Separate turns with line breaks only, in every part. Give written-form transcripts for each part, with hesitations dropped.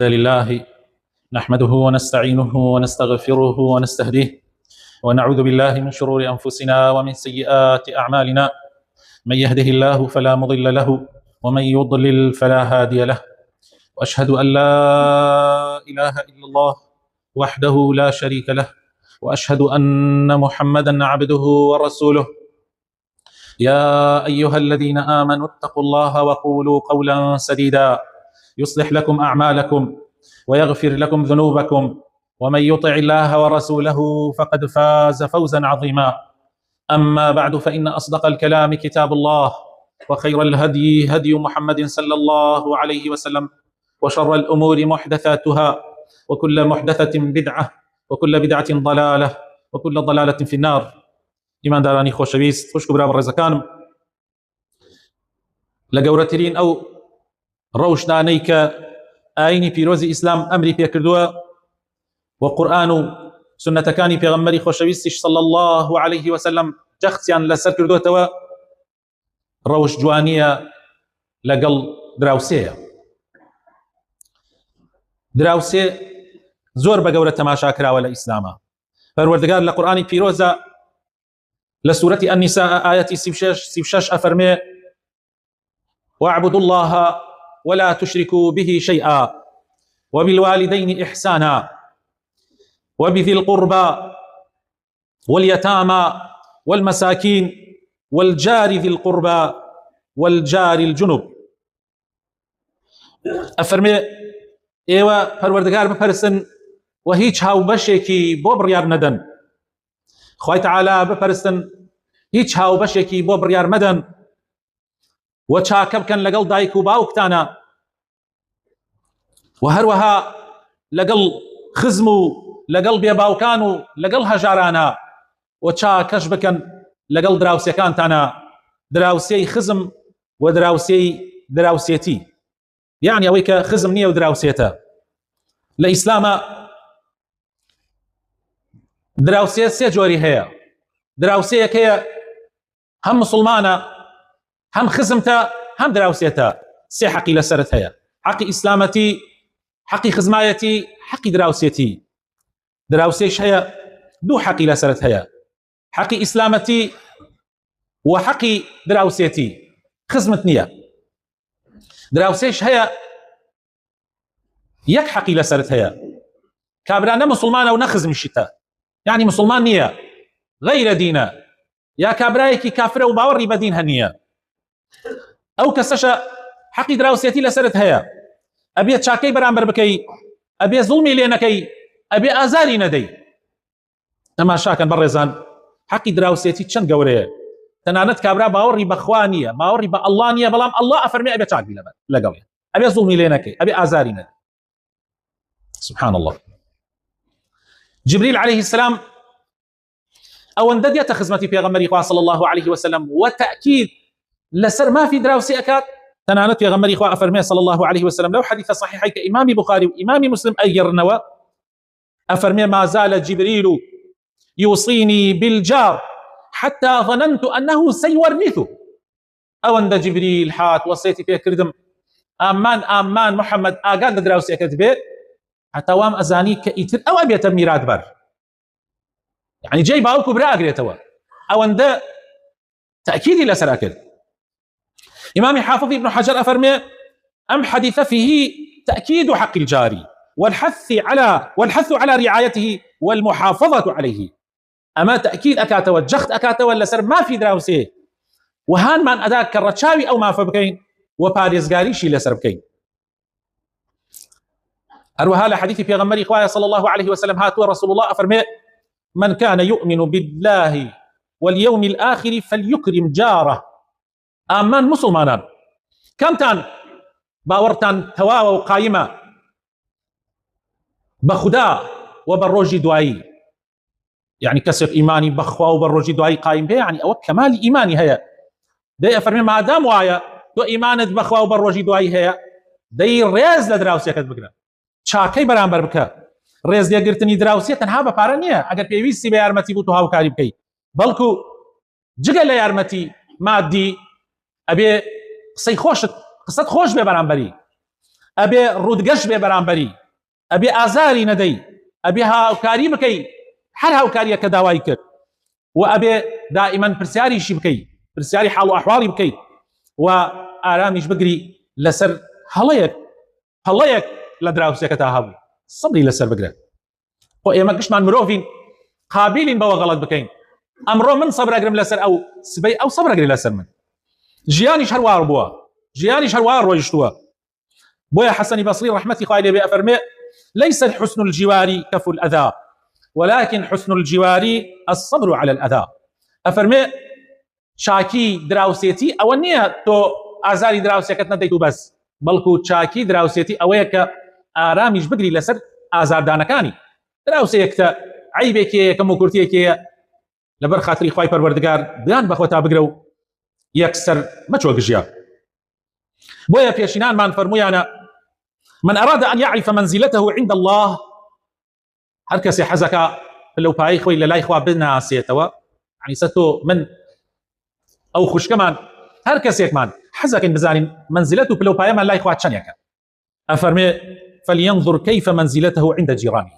لله نحمده ونستعينه ونستغفره ونستهديه ونعوذ بالله من شرور أنفسنا ومن سيئات أعمالنا. من يهده الله فلا مضل له ومن يضلل فلا هادي له، وأشهد أن لا إله إلا الله وحده لا شريك له، وأشهد أن محمدا عبده ورسوله. يا أيها الذين آمنوا اتقوا الله وقولوا قولا سديدا يصلح لكم أعمالكم ويغفر لكم ذنوبكم، ومن يطع الله ورسوله فقد فاز فوزا عظيما. أما بعد، فإن أصدق الكلام كتاب الله، وخير الهدي هدي محمد صلى الله عليه وسلم، وشر الأمور محدثاتها، وكل محدثة بدعة، وكل بدعة ضلالة، وكل ضلالة في النار. إيمان داراني خوشويست، خوشكو برابر رزقانم لقورترين أو ڕەوشدانەی کە ئاینی پیرۆزی ئیسلام ئەمری پێکردووە و قورئان و سنەتەکانی پێغەمبەری خۆشەویستیش صلی الله عليه وسلم جەختیان لەسەر کردوێتەوە، ڕەوش جوانیە لەگەڵ دراوسێیە. دراوسێ زۆر بە گەورە تەماشا کراوە لە ئیسلامە. پەروەردگار لە قورئانی پیرۆزە لە سوورەتی ئەنیساء ئایەتی 36 ئەفەرمێ: واعبدوا الله ولا تشركوا به شيئا وبالوالدين إحسانا وبذي القربى واليتامى والمساكين والجار ذي القربى والجار الجنب. أفرمي إيوة پروردگار بپرسن و هیچ هاوبەشێکی بۆ بڕیار نەدەن. خوای تعالی بپرسن هیچ هاوبەشێکی بۆ بڕیار مەدەن و چاکە بکەن لەگەڵ دایک و باوکتانە، و هەروەها لەگەڵ خزم و لەگەڵ بێباوکان و لەگەڵ هەژارانە، و چاکەش بکەن لەگەڵ دراوسەکانتانە، دراوسێی خزم و دراوسێتی، یعنی ئەوەی کە خزم نییە و دراوسێتە. لە ئیسلامە دراوسێ سێ جۆری هەیە. دراوسەیەک هەیە هەم مسلمانە، هەم خزمتە، هەم دراوسێتە. سێ حەقی لەسەرت هەیە: حەقی ئیسلامەتی، حەقی خزمایەتی، حەقی دراوسێتی. دراوسێش هەیە دوو حەقی لەسەرت هەیە: حەقی ئیسلامەتی و حەقی دراوسێتی. خزمت نییە. دراوسێش هەیە یەک حەقی لەسەرت هەیە، کابرا نە مسلمانە و نە خزمیشتە، یعنی مسلمان نییە، غەیرە دینە، یا کابرایەکی کافرە و باوەڕی بە دین هەنیە. ئەو کەسەشە حەقی دراوسێتی لەسەرت هەیە. ئەبێ چاکەی بەرامبەر بکەی، ئەبێ زوڵمی لێ نەکەی، ئەبێ ئازاری نەدەی. تەماشاکەن بەڕێزان، حەقی دراوسێتی چەند گەورەیە. تەنانەت کابرا باوەڕی بەخوا نییە، باوەڕی بە ئەڵڵا نییە، بەڵام ئەڵڵا ئەفەرمێ ئەبێ چاک بی لەگەڵێ، ئەبێ زوڵمی لێ نەکەی، ئەبێ ئازاری نەدەی. سبحان الله. جبريل عليه السلام ئەوەندە دێتە خزمەتی پێغەمبەری خوا صلی الله عليه وسلم و تأکید لەسەر مافی دراوسێ ئەکات. تەنانەت پێغەمبەری خوا ئەفەرمێ صلی الله عليه وسلم لەو حەدیثە صحیحەی کە ئیمامی بوخاری و ئیمامی مسلم ئەیگەڕنەوە، ئەفەرمێ: ما زال جبريل يوصيني بالجار حتى ظننت أنه سيورثه. ئەوەندە جبريل هات وەسێتی پێکردم، ئامان محەممەد ئاگات لە دراوسێکت بێ، حتا وام ئەزانی کە ئیتر ئەو ئەبێتە میراتبەر، يعني جاي باوك وبرا أقريتوا. أوندە تأكيدي لسر أكل. إمام حافظ ابن حجر أفرمي: أم حديث فيه تأكيد حق الجاري والحث على رعايته والمحافظة عليه. أما تأكيد أكاتوا الجخت أكاتوا لسر ما في دراوسيه، وهان من أداك كالرشاوي أو ما فبكين وباريزغاريشي لسر بكين. أروها لحديث في غمري إخوائي صلى الله عليه وسلم هاتوا رسول الله أفرمي: من كان يؤمن بالله واليوم الآخر فليكرم جاره. آمان مسلمانان كمتان باورتان تواوى وقائمة بخدا وبالروج دوائي، يعني كسر إيماني بخوا وبالروج دوائي قائم به، يعني أو كمال إيماني هيا دي أفرمي ما دام وايا تو إيمانت بخوا وبالروج دوائي هيا دي ريز لدراوسيا كتبكنا چاكي برامبر بكا. ڕێز لێگرتنی دراوسێ تەنها بە پارە نییە. ئەگەر پێویستی بە یارمەتی بوو تو هاوکاری بکەیت، بەڵکو جگە لە یارمەتی مادی ئەبێ قسەی خۆشت، قسەت خۆش بێ بەرامبەری، ئەبێ ڕوودگەشت بێ بەرامبەری، ئەبێ ئازاری نەدەی، ئەبێ هاوکاری بکەی هەر هاوکاریە کە داوای کرد، و ئەبێ دائیمەن پرسیاریشی بکەی، پرسیاری حاڵ و ئەحواڵی بکەیت و ئارامیش بگری لەسەر هەڵەیەک لە دراوسێکە تا هەبوو سەبری لەسەر بگرێت. خۆ ئێمە گشتمان مرۆڤین قابلین بەوە غەڵەت بکەین. ئەمڕۆ من سەبرەگرم لەسەر ئەو سبەی ئەو سەبرەگری لەسەر من، ژیانیش هەروار بووە، ژیانیش هەروار ڕۆیشتووە. بۆیە حەسەنی بەسری ڕەحمەتی خوای لێ بێ ئەفەرمێ ليس حسن الجوار كف الأذى ولكن حسن الجوار الصبر على الأذى. ئەفەرمێ چاکی دراوسێتی ئەوە نییە تۆ ئازاری دراوسێکت نەدەیت و بەس، بەڵکو چاکی دراوسێتی ئەوەیە کە ئارامیش بگری لەسەر ئازاردانەکانی. دراوسەیەکتە عیبێکەیە کەم و کورتێکەیە لەبەر خاتری خوای پەروەردگار بیان بەخۆ تا بگرە و یەکسەر مەچۆ گژیا. بۆیە پێشینانمان فەرموویانە من أراد أن يعرف منزلته عند الله، هەر کەسێ حەزەکە پلەپایی خۆی لە لای خوا بناسێتەوە، یعنی سەتۆ من ئەو خوشکەمان هەر کەسێکمان حەزەکەین بزانین منزلەت و پلەپایەمان لای خوا چەندێکە. ئەفەرمێ فلينظر كيف منزلته عند جيرانه،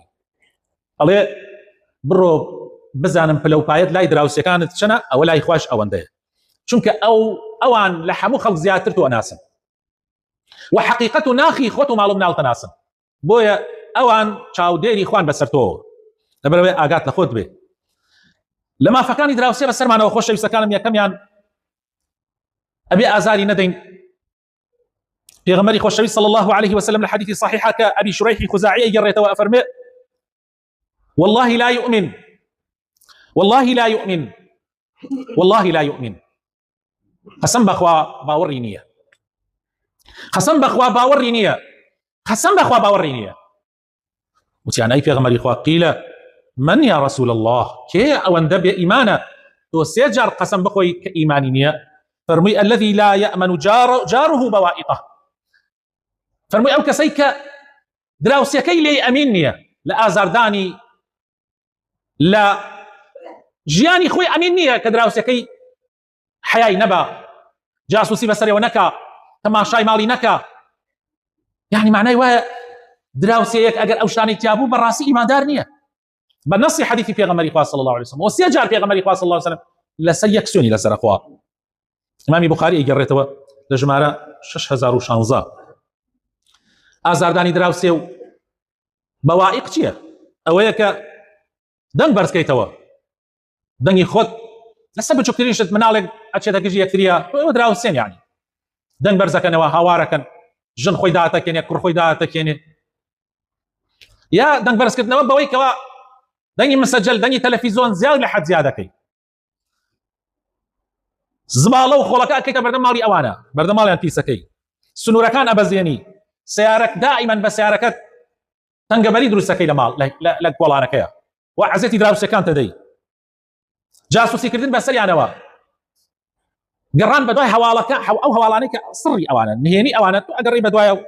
ئەڵێ بڕۆ بزانم پلەپایەت لای دراوسەکانت چەنە، ئەوە لای خوش ئەوەندەیە، چونکە ئەوان لە هەموو خەڵک زیاتر تۆ ئەناسن و حقیقەت و ناخی خۆت و ماڵ و مناڵ تەناسن. بۆیە ئەوان چاودێری خوان بەسەر تۆ، لەبەرەوەی ئاگات لە خۆت بێ. لە مافەکانی دراوسێ بەسەرمانەوە خۆشەویستەکانم یەکەمیان ئەبێ ئازاری نەدەین. پێغەمبەری خۆشەویست صلی الله عليه وسلم لە حەدیثی صحیحە کە ئەبی شوڕیحی خوزاعی ئەگەڕێتەوە ئەفەرمێ والله لا يؤمن والله لا يؤمن والله لا يؤمن، قەسەم بەخوا باوەڕی نییە، قەسەم بەخوا باوەڕی نییە، قەسەم بەخوا باوەڕی نییە. وتیان ئەی پێغەمبەری خوا قیلە من یا رسول الله، کێ ئەوەندە بێ ئیمانە تۆ سێ جار قەسەم بخۆی کە ئیمانی نییە؟ فەرمووی الذي لا يأمن جاره بوائقه، فەرمووی ئەو کەسەی کە دراوسەکەی لێ ئەمین نییە، لە ئازاردانی لە ژیانی خۆی ئەمین نییە، کە دراوسەکەی حەیای نەبا، جاسوسی بەسەرەوە نەکا، تەماشای ماڵی نەکا. یعنی معنای وایە دراوسەیەک ئەگەر ئەو شتانەی تیابوو بەڕاستی ئیماندار نییە. بە نەسی حەدیثی پێغەمبەری خوا صلی الله عليه وسلم، وسێ جار پێغەمبەری خوا صلی الله عليه وسلم لەسەر یەک سوێنی لەسەر خوا. ئیمامی بوخاری ئەگەڕێتەوە لە ژمارە 6016. ئازاردانی دراوسێ و بەوائق چییە؟ ئەوەیە کە دەنگ بەرزکەیتەوە، دەنگی خۆت لەسەر بچووکترین شت مناڵێک ئەچێتە گژی یەکتریە، ئەوە دراوسێن، یعنی دەنگ بەرزەکەنەوە، هاوارەکەن، ژن خۆی داهاتەکێنێ، کوڕ خۆی داهاتەکێنێ. یا دەنگ بەرزکردنەوە بەوەی کەوە دەنگی مسەجل، دەنگی تەلەڤیزۆن زیاد لە حەد زیادەکەی، زباڵە و خۆڵەکە ئەکەیتە بەردەم ماڵی ئەوانە، بەردەم ماڵیان پیسەکەی، سنوورەکان ئەبەزێنی، سیارەک دائیمەن بە سیارەکەت تەنگەبەری دروستەکەی لە ماڵ لە گۆڵانەکەیە، و عەزەتی دراوسەکان تەدەی، جاسوسیکردن بەسەریانەوە، گەڕان بەدوای هەواڵەکە، ئەو هەواڵانەی کە سڕی ئەوانە، نهێنی ئەوانە تۆ ئەگەڕی بەدوایە و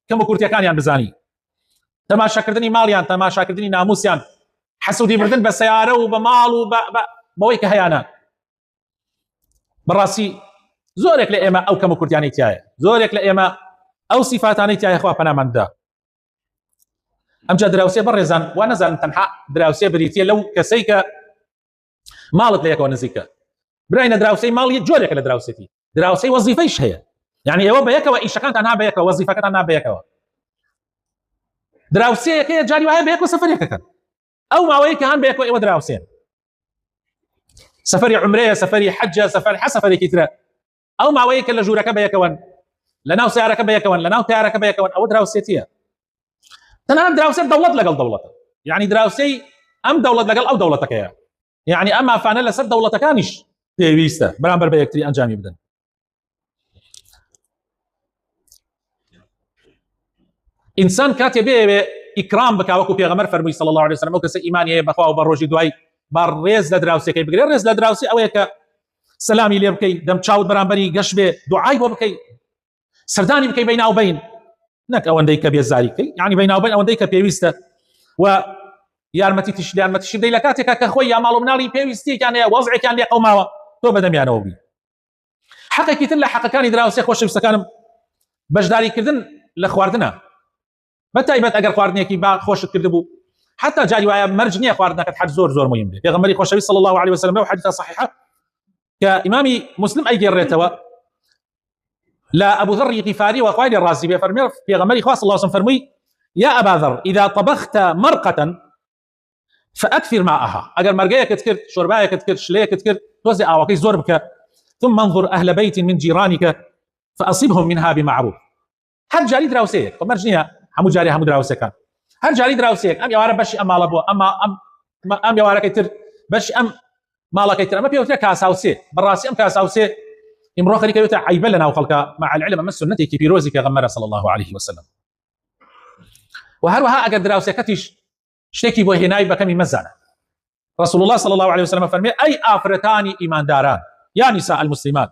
کەم و کورتیەکانیان بزانی، تەماشاکردنی ماڵیان، تەماشاکردنی ناموسیان، حەسوودی بردن بە سیارە و بە ماڵ و بەوەی کە هەیەە. بەڕاستی زۆرێک لە ئێمە ئەو کەم و کورتیانەی تایە، زۆرێک لە ئێمە ئەو سیفاتانەی تایە خوا پەناماندا. ئەمجا دراوسێ بەڕێزان وا نەزانن تەنها دراوسێ بریتیە لەو کەسەی کە ماڵت لە یەکەوە نزیکە. براینە دراوسەی ماڵ یەک جۆرێکە لە دراوسێتی، دراوسەی وەزیفەیش هەیە، یعنی ئێوە بە یەکەوە ئیشەکانتان ها بە یەکەوە، وەزیفەکەتان ها بە یەکەوە. دراوسەیەکەیە جاری وایە بە یەکەوە سەفەرێکەکەن، ئەو ماوەیە کە هەن بە یەکەوە ئێوە دراوسێن، سەفەری عومرەیە، سەفەری حەجە، سەفەرێکی ترە، ئەو ماوەیە کە لە ژوورەکە بە یەکەوەن، لە ناو سیارەکە بە یەکەوەن، لە ناو تیارەکە بە یەکەوەن، ئەوە دراوسێتیە. تەنانەت دراوسێ دەوڵەت لەگەڵ دەوڵەتە، یعنی دراوسەی ئەم دەوڵەت لەگەڵ ئەو دەوڵەتەکەیە، یعنی ئەم مافانە لەسەر دەوڵەتەکانیش پێویستە بەرامبەر بە یەکتری ئەنجامی بدەن. ئینسان کاتێ بێ ئیکرام بکا، وەکو پێغەمبەر فەرمووی صلی الله عليه وسلم، ئەو کەسە ئیمانی هەیە بەخوا و بە ڕۆژی دوای با ڕێز لە دراوسەکەی بگرێ. ڕێز لە دراوسێ ئەوەیە کە سەلامی لێ بکەی، دەم چاوت بەرامبەری گەشت بێ، دوعای بۆ بکەی، سەردانی بکەی بەیناوبەین، نەک ئەوەندەی کە بێزاری بکەی، یعنی بەیناوبەین ئەوەندەی کە پێویستە، و یارمەتیشی لە کاتێکە کە خۆی یا ماڵ و مناڵی پێویستیەکیان هەیە، وەزعێکیان لێ قەوماوە، تۆ بەدەمیانەوە بی. حەقێکی تر لە حەقەکانی دراوسێ خۆشەویستەکانم بەشداریکردن لە خواردنە. بەتایبەت ئەگەر خواردنێکی با خۆشت کردبوو حتى جاري وایە مەرج نییە خواردنەکەت حەج زۆر مهم بێ. پێغەمبەری خۆشەویست صلی الله عليه وسلم لەو حەدیثە صحیحە کە ئیمامی مسلم ئەیگێڕێتەوە لا أبو ذر الغفاري وخوالي الرازي بفرمي پیغمبري خاص الله وسلم فرمي يا أبا ذر إذا طبخت مرقة فأكثر ماءها. أجر مرقية كتكر شرباية كتكر شلية كتكر توزع أواكي زور بك ثم انظر أهل بيت من جيرانك فأصبهم منها بمعروف. هل جاري دراوسيك طب مرجنيها همو جاري همو دراوسيك هل جاري دراوسيك أم يوارا بشي أم مالبو أم يوارا كيتر بشي أم مالا كيتر أما بيوتيا كاساوسي براسي أم كاساوسي امرأة خليك يوتا عيب لنا وخلقا مع العلم أما السنة كي بيروزي كغمرة صلى الله عليه وسلم. وهروها أقدر دراوسيكتش شتكي بو هناي بكمي مزانة. رسول الله صلى الله عليه وسلم فرمي أي آفرتان إيمان داران يا نساء المسلمات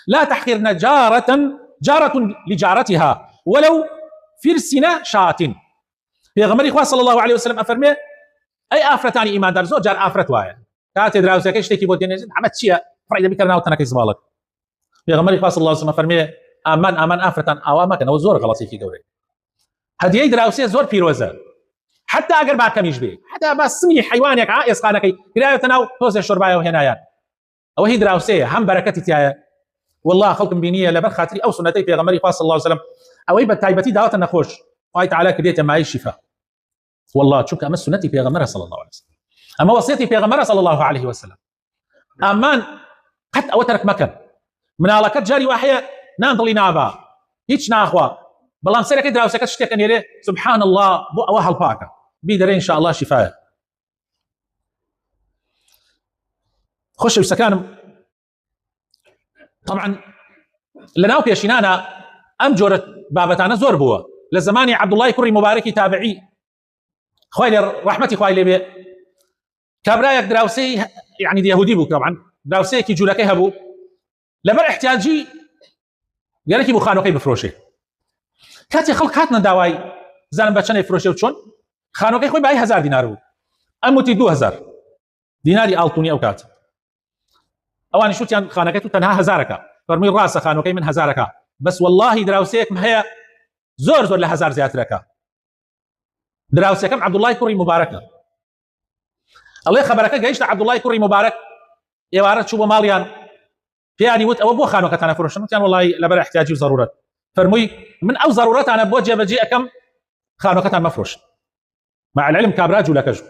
لا تحقرن جارة لجارتها ولو فرسنا شاة. في غمر إخوة صلى الله عليه وسلم أفرمي أي آفرتان إيمان دار زو جار آفرت وايا كاتي دراوسيكتش شتكي بو دينيزن عمد شيء فريدة بكرنا وتنكي زبالك. في غمر إخوة صلى الله عليه وسلم فرمي آمان آفرتان أواما كان وزور غلطي في قوري هدي دراوسي زور بيروزة حتى أجر بعد كم يجبي حتى بس سمي حيوانك عائص قانكي كراية تناو توزع شرباية وهنايان أو هي دراوسية هم بركتي تيايا والله خلق بينية لبر خاطري أو سنتي في غمر إخوة صلى الله عليه وسلم أو يبقى تايبتي دعوة النخوش قايت على كديت معي الشفاء والله تشوف أما سنتي في غمرة صلى الله عليه وسلم أما وصيتي في غمرة صلى الله عليه وسلم أمان حتى أوترك مكان من على كجاري واحية نانضلي نابا هيك ناخوا بلام سيرك دراوسك تشتكي نيري سبحان الله بو أوها الباكا بيدري إن شاء الله شفاء. خش بسكان طبعا لناو بيشينانا أم جورت بابتانا زور بوا لزماني عبد الله كري مباركي تابعي خوالي رحمتي خوالي بي كابرايك دراوسي يعني دي يهودي بو طبعا دراوسي كي جولكي هبو لبر احتياجي قال لك بخانو كي بفروشي كاتي خلق هاتنا داواي زانم بچنه فروشي وچون خانو كي خوي باي 1000 دينار بو اموتي 2000 ديناري التوني او كات اواني شوتيان خانكي تنها 1000 فرمي راس خانو كي من 1000 بس والله دراوسيك ما هي زور ل 1000 زياترك دراوسيكم عبد الله كري مبارك الله خبرك جايش عبد الله كري مبارك يوارد شو ماليان يعني وت أو بو خانو كتانا فروشن يعني والله لبر احتياجي وضرورة فرمي من أو ضرورات أنا بوجه بجي أكم خانو كتان مفروش مع العلم كابراج ولا كجو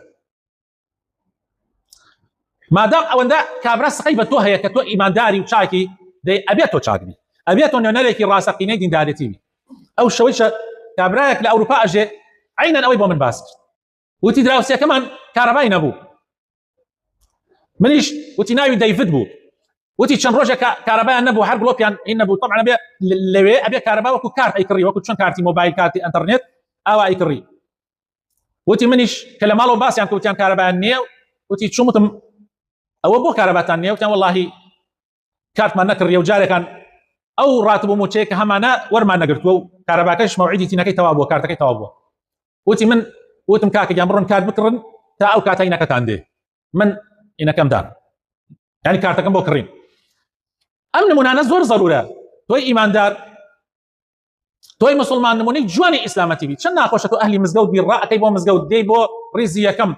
ما دام أو دا كابراج سقيبة تو هي كتو إيمان داري وشاكي دي أبيتو شاكبي أبيتو إنه نلاقي راسقيني دين دارتيني أو شويشة كابراج لأوروبا أجي عينا أوي بو من باسك وتدراوسيا كمان كهربائي نبو منيش وتناوي دايفيد بو وتي تشن روجا كهرباء نبو حرب لوبيان نبو طبعا ابي كهرباء وكو كارت اي كري وكو شن كارتي موبايل كارتي انترنت او اي كري وتي منيش كلامالو باس يعني كوتيان كهرباء نيو وتي تشومتم او بو كهرباء تانيو كان والله كارت ما نكر يوجاري كان او راتبو مو تشيك همانا ور ما نقرتو كهرباء كش موعدي تينكي توابو كارتكي توابو وتي من وتم كاكي جامرن كاد بكرن تا او كاتينا كتاندي من انا كم دار يعني كارتكم بكرين امن منانا زور ضروره توي ايمان دار توي مسلمان نموني جواني اسلامتي بي شنا خوشتو اهلي مزقود بالراء كيبو مزقود ديبو ريزيا كم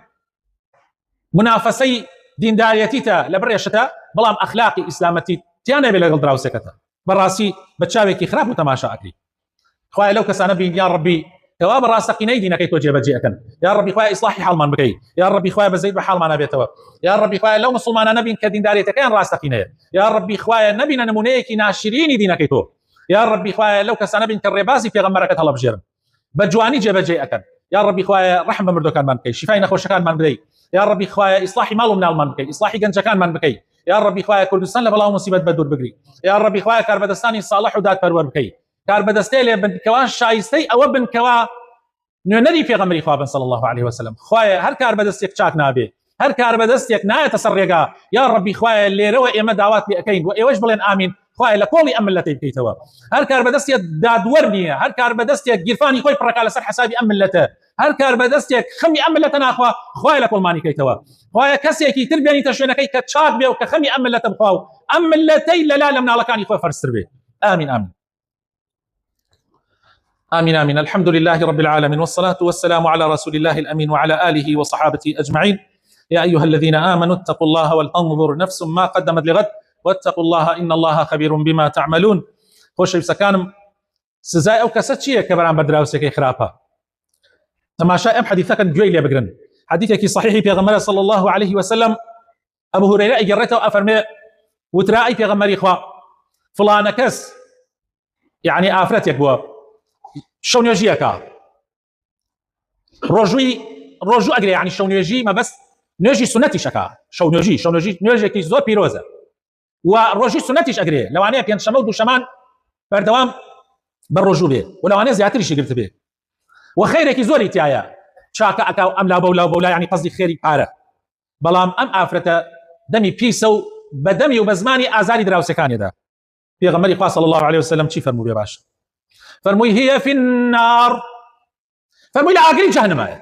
منافسي دين داريتيتا لبريا شتا بلام اخلاقي اسلامتي تيانا بلا قدراو سكتا براسي بتشابكي خراب وتماشا اكلي خويا لو كسانا بي يا ربي تواب راسقي نيدينا كي توجه بجيئكن يا ربي خويا اصلاحي حال من بكي يا ربي خويا بزيد بحال ما نبي تواب يا ربي خويا لو مسلمان نبي كدين داريتك كان راسقي يا ربي خويا نبينا نمونيكي ناشريني دينا كي تو يا ربي خويا لو كسانا بين كربازي في غمرك طلب جيرم بجواني جي بجيئكن يا ربي خويا رحمه مردو كان من بكي شفاي نخوش كان من بدي يا ربي خويا اصلاحي مالو من المن بكي اصلاحي جنج كان من بكي يا ربي خويا كردستان لبلاو مصيبه بدور بقري يا ربي خويا كربدستاني صالح ودات برور بكي كربدستي بن كوان شايستي او بن كوا نري في غمري خواب صلى الله عليه وسلم خويا هر كار بدستك شاك نابي هر كار بدستك ناية تسرقا يا ربي خويا اللي روى إما دعوات بأكين وإيش بلين آمين خويا لكولي أملتي بكيتوا هر كار بدستك داد ورنية هر كار بدستك جرفاني خوي برك على سر حسابي أملته هر كار بدستك خمي أملتنا أخوا خويا لكل ماني كيتوا خويا كسيكي تربيني تشوينا كي كتشاك بي وكخمي أملته بخواو أملتي لا لمن على كان خويا فرستر بي آمين آمين آمين آمين. الحمد لله رب العالمين، والصلاة والسلام على رسول الله الأمين وعلى آله وصحابته أجمعين. يا أيها الذين آمنوا اتقوا الله ولتنظر نفس ما قدمت لغد واتقوا الله إن الله خبير بما تعملون. خۆشەویستەکانم، سزای ئەو کەسە چییە کە بەرامبەر دراوسێکی خراپە؟ تەماشای ئەم حەدیثەکەن گوێی لێ بگرن. حەدیثێکی صحیحی پێغەمبەر صلی الله عليه وسلم ئەبو هورەیرە ئەیگەڕێتەوە ئەفەرمێ وترا ئەی پێغەمبەری خوا فڵانە کەس یعنی ئافرەتێک بووە شەو نوێژیەکە ڕۆژوو ئەگرێ، یعنی شەو نوێژی مەبەست نوێژی سونەتیشەکە، شەو نوێژی نوێژێکی زۆر پیرۆزە و ڕۆژی سونەتیش ئەگرێ، لەوانەیە پێنجشەمە و دووشەمان بەردەوام بە ڕۆژوو بێ و لەوانەیە زیاتریشی گرت بێ و خەیرێکی زۆری تایە، چاکە ئەکاو ئەم لاو بەولا یعنی قەزی خێری پارە. بەڵام ئەم ئافرەتە دەمی پیسە و بە دەمی و بە زمانی ئازاری دراوسەکانێدا. پێغەمبەری خوا صلی الله عليه وسلم چی فەرموو بێ باش؟ فەرمووی هي في النار، فەرمووی لە ئاگری جەهەنەمایە.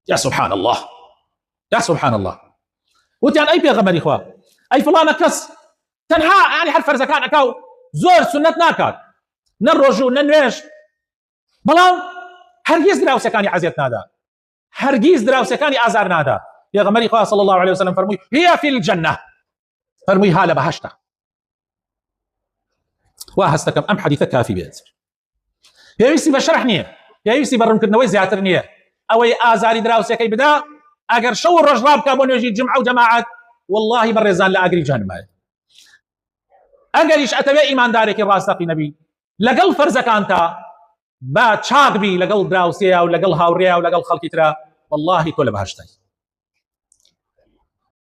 یا سبحان الله، یا سبحان الله. وتیان ئەی پێغەمبەری خوا ئەی فڵانە کەس تەنها یعنی هەر فەرزەکان ئەکاو زۆر سنەت ناکات، نە ڕۆژوو نە نوێژ، بەڵام هەرگیز دراوسەکانی عەزیەت نادا، هەرگیز دراوسەکانی ئازار نادا. پێغەمبەری خوا صلی الله عليه وسلم فەرمووی هي في الجنة، فەرمووی ها لە بەهەشتە. وا هەستەکەم ئەم حەدیثە کافی بێت، پێویستی بە شەرح نییە، پێویستی بە ڕوونکردنەوەی زیاتر نییە. ئەوەی ئازاری دراوسەکەی بدا ئەگەر شەو ڕۆژ ڕابکە بۆ نوێژی جمعە و جەماعەت، واللهی بەڕێزان لە ئاگری جەهەنەمایە. ئەگەریش ئەتەوێ ئیماندارێکی ڕاستەقی نەبی لەگەڵ فەرزەکانتە با چاک بی لەگەڵ دراوسەیە و لەگەڵ هاوڕێیە و لەگەڵ خەڵکی ترە، واللهی تۆ لە بەهەشتەی.